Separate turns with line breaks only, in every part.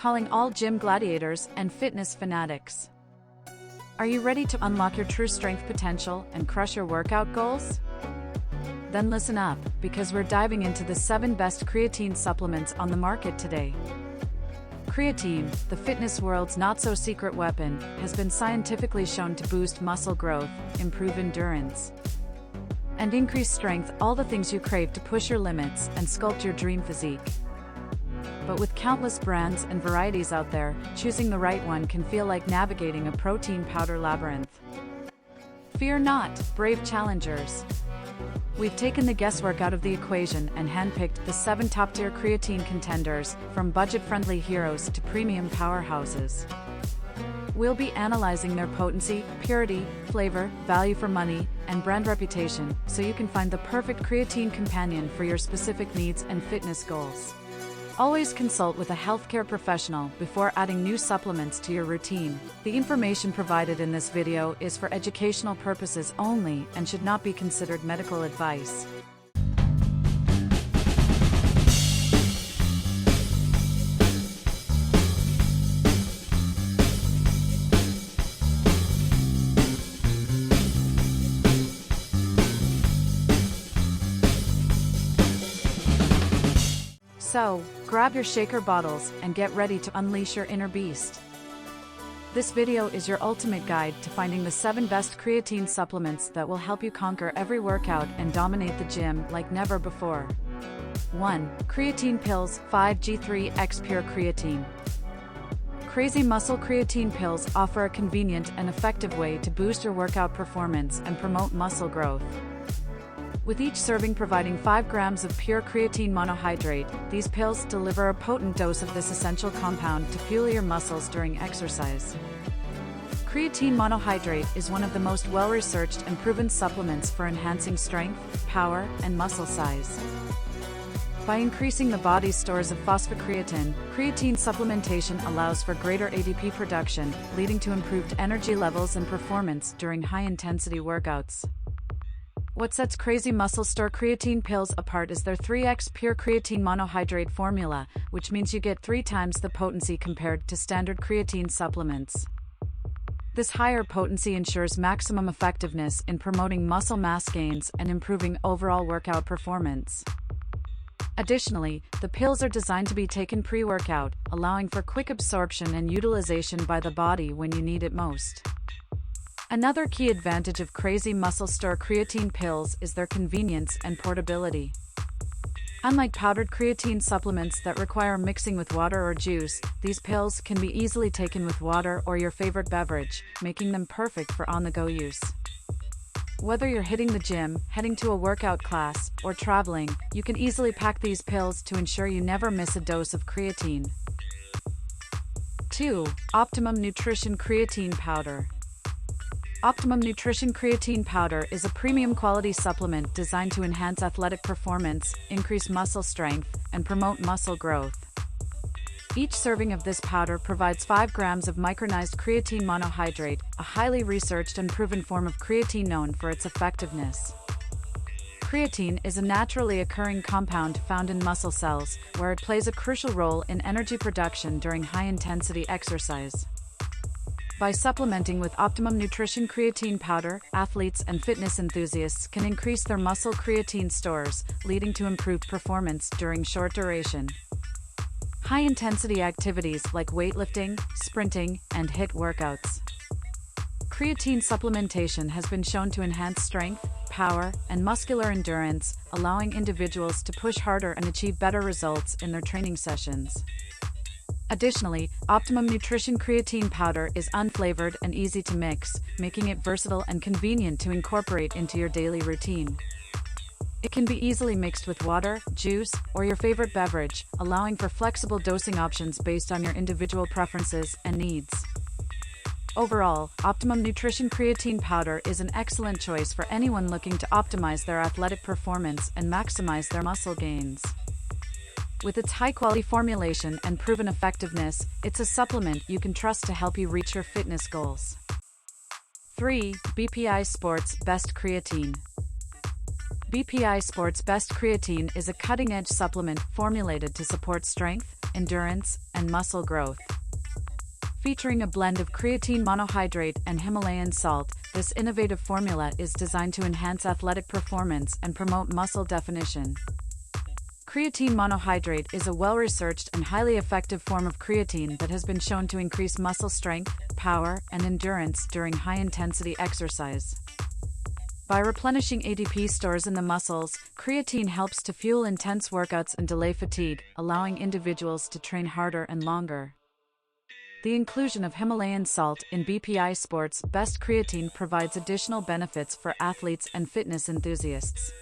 calling all gym gladiators and fitness fanatics. Are you ready to unlock your true strength potential and crush your workout goals? Then listen up, because we're diving into the 7 best creatine supplements on the market today. Creatine, the fitness world's not-so-secret weapon, has been scientifically shown to boost muscle growth, improve endurance, and increase strength, all the things you crave to push your limits and sculpt your dream physique. But with countless brands and varieties out there, choosing the right one can feel like navigating a protein powder labyrinth. Fear not, brave challengers. We've taken the guesswork out of the equation and handpicked the 7 top-tier creatine contenders, from budget-friendly heroes to premium powerhouses. We'll be analyzing their potency, purity, flavor, value for money, and brand reputation, so you can find the perfect creatine companion for your specific needs and fitness goals. Always consult with a healthcare professional before adding new supplements to your routine. The information provided in this video is for educational purposes only and should not be considered medical advice. So, grab your shaker bottles and get ready to unleash your inner beast. This video is your ultimate guide to finding the 7 best creatine supplements that will help you conquer every workout and dominate the gym like never before. 1. Creatine Pills 5G3X Pure Creatine. Crazy Muscle Creatine Pills offer a convenient and effective way to boost your workout performance and promote muscle growth. With each serving providing 5 grams of pure creatine monohydrate, these pills deliver a potent dose of this essential compound to fuel your muscles during exercise. Creatine monohydrate is one of the most well-researched and proven supplements for enhancing strength, power, and muscle size. By increasing the body's stores of phosphocreatine, creatine supplementation allows for greater ADP production, leading to improved energy levels and performance during high-intensity workouts. What sets Crazy Muscle Store creatine pills apart is their 3x pure creatine monohydrate formula, which means you get 3 times the potency compared to standard creatine supplements. This higher potency ensures maximum effectiveness in promoting muscle mass gains and improving overall workout performance. Additionally, the pills are designed to be taken pre-workout, allowing for quick absorption and utilization by the body when you need it most. Another key advantage of Crazy Muscle Store creatine pills is their convenience and portability. Unlike powdered creatine supplements that require mixing with water or juice, these pills can be easily taken with water or your favorite beverage, making them perfect for on-the-go use. Whether you're hitting the gym, heading to a workout class, or traveling, you can easily pack these pills to ensure you never miss a dose of creatine. 2. Optimum Nutrition Creatine Powder. Optimum Nutrition Creatine Powder is a premium quality supplement designed to enhance athletic performance, increase muscle strength, and promote muscle growth. Each serving of this powder provides 5 grams of micronized creatine monohydrate, a highly researched and proven form of creatine known for its effectiveness. Creatine is a naturally occurring compound found in muscle cells, where it plays a crucial role in energy production during high-intensity exercise. By supplementing with Optimum Nutrition Creatine Powder, athletes and fitness enthusiasts can increase their muscle creatine stores, leading to improved performance during short duration, high-intensity activities like weightlifting, sprinting, and HIIT workouts. Creatine supplementation has been shown to enhance strength, power, and muscular endurance, allowing individuals to push harder and achieve better results in their training sessions. Additionally, Optimum Nutrition Creatine Powder is unflavored and easy to mix, making it versatile and convenient to incorporate into your daily routine. It can be easily mixed with water, juice, or your favorite beverage, allowing for flexible dosing options based on your individual preferences and needs. Overall, Optimum Nutrition Creatine Powder is an excellent choice for anyone looking to optimize their athletic performance and maximize their muscle gains. With its high-quality formulation and proven effectiveness, it's a supplement you can trust to help you reach your fitness goals. 3. BPI Sports Best Creatine. BPI Sports Best Creatine is a cutting-edge supplement formulated to support strength, endurance, and muscle growth. Featuring a blend of creatine monohydrate and Himalayan salt, this innovative formula is designed to enhance athletic performance and promote muscle definition. Creatine monohydrate is a well-researched and highly effective form of creatine that has been shown to increase muscle strength, power, and endurance during high-intensity exercise. By replenishing ATP stores in the muscles, creatine helps to fuel intense workouts and delay fatigue, allowing individuals to train harder and longer. The inclusion of Himalayan salt in BPI Sports Best Creatine provides additional benefits for athletes and fitness enthusiasts.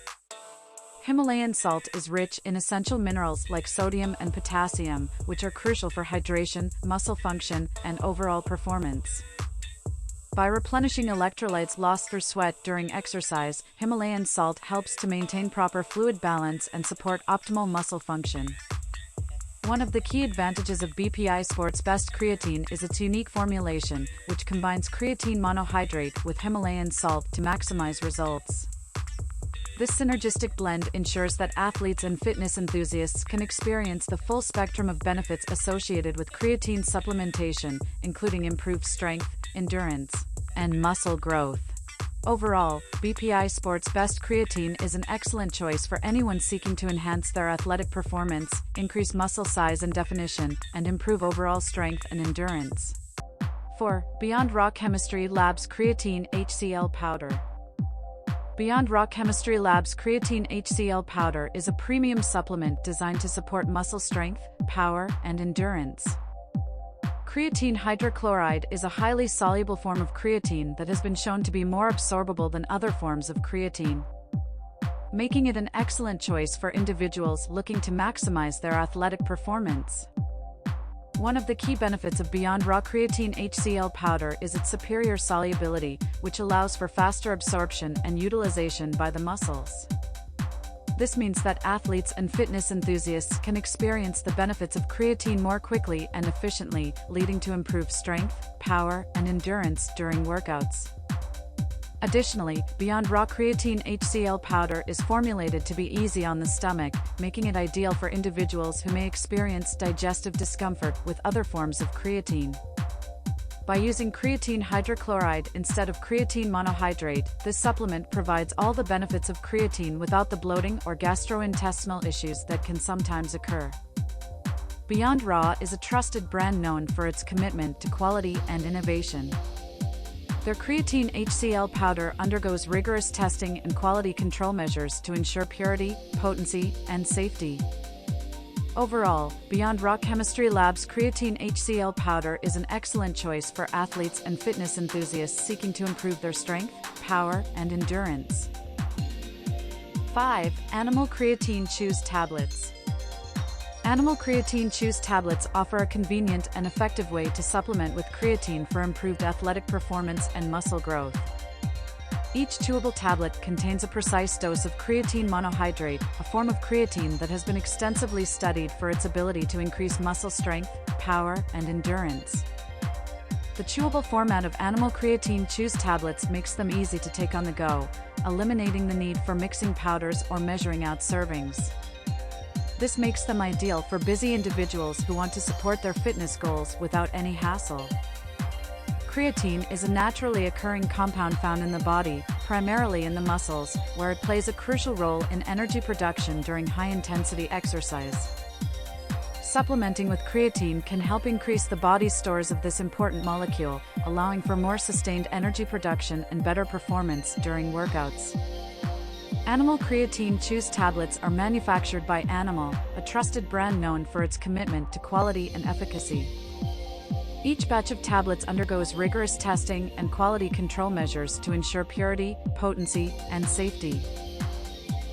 Himalayan salt is rich in essential minerals like sodium and potassium, which are crucial for hydration, muscle function, and overall performance. By replenishing electrolytes lost through sweat during exercise, Himalayan salt helps to maintain proper fluid balance and support optimal muscle function. One of the key advantages of BPI Sports Best Creatine is its unique formulation, which combines creatine monohydrate with Himalayan salt to maximize results. This synergistic blend ensures that athletes and fitness enthusiasts can experience the full spectrum of benefits associated with creatine supplementation, including improved strength, endurance, and muscle growth. Overall, BPI Sports Best Creatine is an excellent choice for anyone seeking to enhance their athletic performance, increase muscle size and definition, and improve overall strength and endurance. 4. Beyond Raw Chemistry Labs Creatine HCl Powder. Beyond Raw Chemistry Labs Creatine HCl Powder is a premium supplement designed to support muscle strength, power, and endurance. Creatine hydrochloride is a highly soluble form of creatine that has been shown to be more absorbable than other forms of creatine, making it an excellent choice for individuals looking to maximize their athletic performance. One of the key benefits of Beyond Raw Creatine HCl powder is its superior solubility, which allows for faster absorption and utilization by the muscles. This means that athletes and fitness enthusiasts can experience the benefits of creatine more quickly and efficiently, leading to improved strength, power, and endurance during workouts. Additionally, Beyond Raw Creatine HCl powder is formulated to be easy on the stomach, making it ideal for individuals who may experience digestive discomfort with other forms of creatine. By using creatine hydrochloride instead of creatine monohydrate, this supplement provides all the benefits of creatine without the bloating or gastrointestinal issues that can sometimes occur. Beyond Raw is a trusted brand known for its commitment to quality and innovation. Their creatine HCl powder undergoes rigorous testing and quality control measures to ensure purity, potency, and safety. Overall, Beyond Raw Chemistry Labs Creatine HCl powder is an excellent choice for athletes and fitness enthusiasts seeking to improve their strength, power, and endurance. 5. Animal Creatine Chews Tablets. Animal Creatine Chews tablets offer a convenient and effective way to supplement with creatine for improved athletic performance and muscle growth. Each chewable tablet contains a precise dose of creatine monohydrate, a form of creatine that has been extensively studied for its ability to increase muscle strength, power, and endurance. The chewable format of Animal Creatine Chews tablets makes them easy to take on the go, eliminating the need for mixing powders or measuring out servings. This makes them ideal for busy individuals who want to support their fitness goals without any hassle. Creatine is a naturally occurring compound found in the body, primarily in the muscles, where it plays a crucial role in energy production during high-intensity exercise. Supplementing with creatine can help increase the body's stores of this important molecule, allowing for more sustained energy production and better performance during workouts. Animal Creatine Chews tablets are manufactured by Animal, a trusted brand known for its commitment to quality and efficacy. Each batch of tablets undergoes rigorous testing and quality control measures to ensure purity, potency, and safety.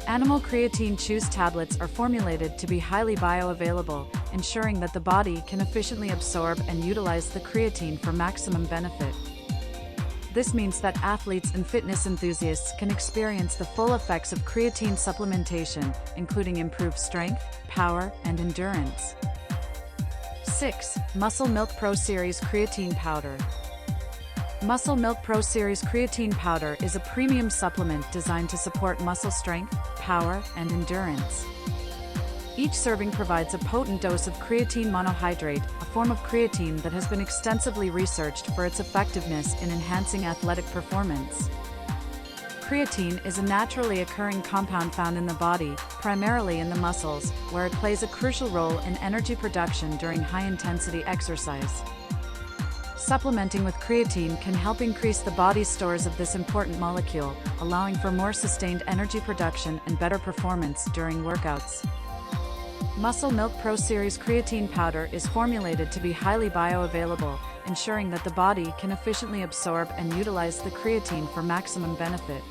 Animal Creatine Chews tablets are formulated to be highly bioavailable, ensuring that the body can efficiently absorb and utilize the creatine for maximum benefit. This means that athletes and fitness enthusiasts can experience the full effects of creatine supplementation, including improved strength, power, and endurance. 6. Muscle Milk Pro Series Creatine Powder. Muscle Milk Pro Series Creatine Powder is a premium supplement designed to support muscle strength, power, and endurance. Each serving provides a potent dose of creatine monohydrate, a form of creatine that has been extensively researched for its effectiveness in enhancing athletic performance. Creatine is a naturally occurring compound found in the body, primarily in the muscles, where it plays a crucial role in energy production during high-intensity exercise. Supplementing with creatine can help increase the body's stores of this important molecule, allowing for more sustained energy production and better performance during workouts. Muscle Milk Pro Series creatine powder is formulated to be highly bioavailable, ensuring that the body can efficiently absorb and utilize the creatine for maximum benefit.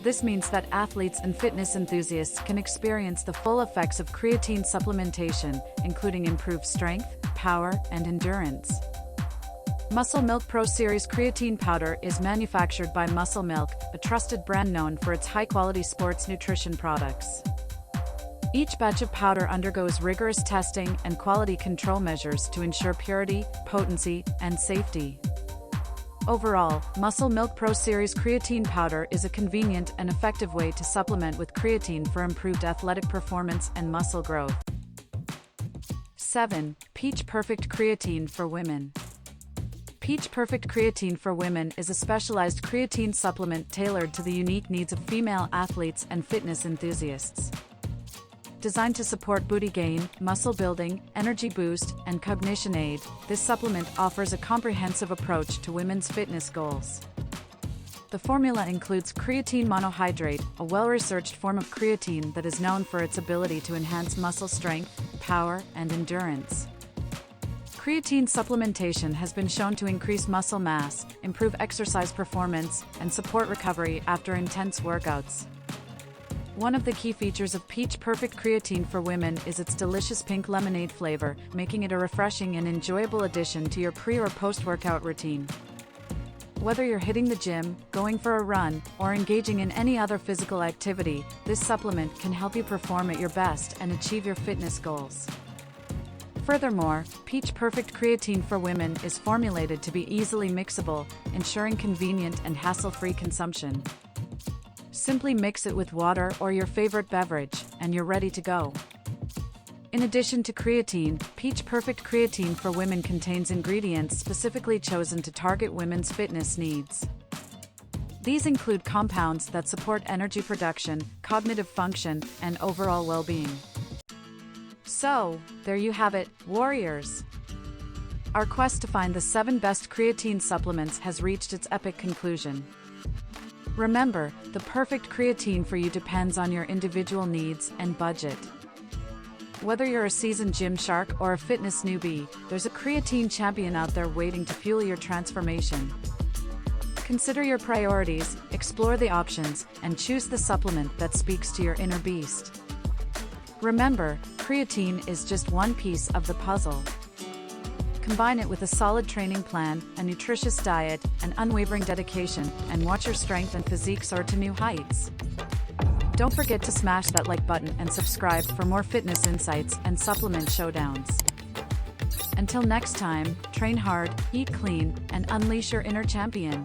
This means that athletes and fitness enthusiasts can experience the full effects of creatine supplementation, including improved strength, power, and endurance. Muscle Milk Pro Series creatine powder is manufactured by Muscle Milk, a trusted brand known for its high-quality sports nutrition products. Each batch of powder undergoes rigorous testing and quality control measures to ensure purity, potency, and safety. Overall, Muscle Milk Pro Series creatine powder is a convenient and effective way to supplement with creatine for improved athletic performance and muscle growth. 7. Peach Perfect Creatine for Women. Peach Perfect Creatine for Women is a specialized creatine supplement tailored to the unique needs of female athletes and fitness enthusiasts. Designed to support booty gain, muscle building, energy boost, and cognition aid, this supplement offers a comprehensive approach to women's fitness goals. The formula includes creatine monohydrate, a well-researched form of creatine that is known for its ability to enhance muscle strength, power, and endurance. Creatine supplementation has been shown to increase muscle mass, improve exercise performance, and support recovery after intense workouts. One of the key features of Peach Perfect Creatine for Women is its delicious pink lemonade flavor, making it a refreshing and enjoyable addition to your pre- or post-workout routine. Whether you're hitting the gym, going for a run, or engaging in any other physical activity, this supplement can help you perform at your best and achieve your fitness goals. Furthermore, Peach Perfect Creatine for Women is formulated to be easily mixable, ensuring convenient and hassle-free consumption. Simply mix it with water or your favorite beverage, and you're ready to go. In addition to creatine, Peach Perfect Creatine for Women contains ingredients specifically chosen to target women's fitness needs. These include compounds that support energy production, cognitive function, and overall well-being. So, there you have it, warriors! Our quest to find the 7 best creatine supplements has reached its epic conclusion. Remember, the perfect creatine for you depends on your individual needs and budget. Whether you're a seasoned gym shark or a fitness newbie, there's a creatine champion out there waiting to fuel your transformation. Consider your priorities, explore the options, and choose the supplement that speaks to your inner beast. Remember, creatine is just one piece of the puzzle. Combine it with a solid training plan, a nutritious diet, and unwavering dedication, and watch your strength and physique soar to new heights. Don't forget to smash that like button and subscribe for more fitness insights and supplement showdowns. Until next time, train hard, eat clean, and unleash your inner champion.